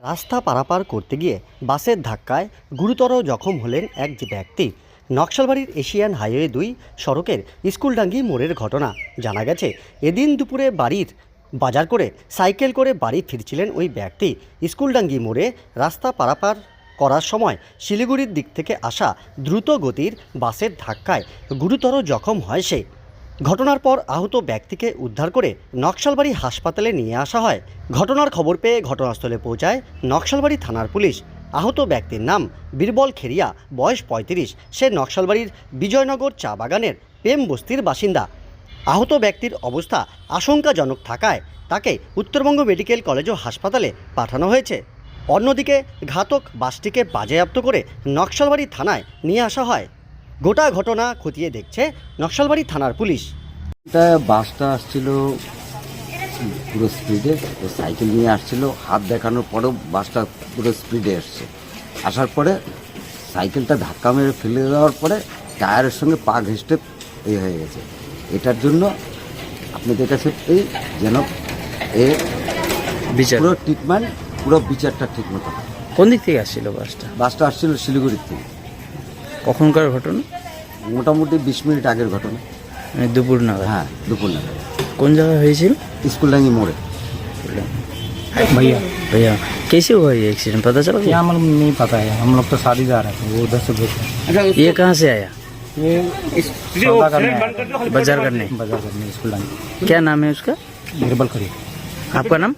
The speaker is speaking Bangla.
রাস্তা পারাপার করতে গিয়ে বাসের ধাক্কায় গুরুতর জখম হলেন এক ব্যক্তি। নকশালবাড়ির এশিয়ান হাইওয়ে 2 সড়কের স্কুলডাঙ্গি মোড়ের ঘটনা। জানা গেছে, এদিন দুপুরে বাড়ির বাজার করে সাইকেল করে বাড়ি ফিরছিলেন ওই ব্যক্তি। স্কুলডাঙ্গি মোড়ে রাস্তা পারাপার করার সময় শিলিগুড়ির দিক থেকে আসা দ্রুত গতির বাসের ধাক্কায় গুরুতর জখম হয় সে। ঘটনার পর আহত ব্যক্তিকে উদ্ধার করে নকশালবাড়ি হাসপাতালে নিয়ে আসা হয়। ঘটনার খবর পেয়ে ঘটনাস্থলে পৌঁছায় নকশালবাড়ি থানার পুলিশ। আহত ব্যক্তির নাম বীরবল খেরিয়া, বয়স 35। সে নকশালবাড়ির বিজয়নগর চা বাগানের প্রেম বস্তির বাসিন্দা। আহত ব্যক্তির অবস্থা আশঙ্কাজনক থাকায় তাকে উত্তরবঙ্গ মেডিকেল কলেজ ও হাসপাতালে পাঠানো হয়েছে। অন্যদিকে ঘাতক বাসটিকে বাজেয়াপ্ত করে নকশালবাড়ি থানায় নিয়ে আসা হয়। গোটা ঘটনা খতিয়ে দেখছে নকশালবাড়ি থানার পুলিশ। এটা বাসটা আসছিল পুরো স্পিডে, ও সাইকেল নিয়ে আসছিল। হাত দেখানোর পরেও বাসটা পুরো স্পিডে এসছে। আসার পরে সাইকেলটা ধাক্কা মেরে ফেলে দেওয়ার পরে টায়ারের সঙ্গে পা ঘেঁষটে হয়ে গেছে। এটার জন্য আপনাদের কাছে এই যেন এর পুরো ট্রিটমেন্ট, পুরো বিচারটা ঠিক মতো হয়। কোন দিক থেকে আসছিল বাসটা? বাসটা আসছিল শিলিগুড়ির থেকে। কখনকার ঘটনা? মোটামুটি 20 মিনিট আগের ঘটনা। মানে দুপুর নাগাদ? হ্যাঁ, দুপুর নাগাদ। কোন জায়গায় হয়েছিল? स्कूलडांगी मोड़े। भैया भैया कैसे हुआ ये एक्सीडेंट, पता चला? क्या मतलब नहीं पता है, हम लोग तो शादी जा रहे थे, वो उधर से भेजे। ये कहाँ से आया? ये सौदा करने आया था, बाजार करने? बाजार करने स्कूल। क्या नाम है उसका? बीरबल खड़ी। आपका नाम?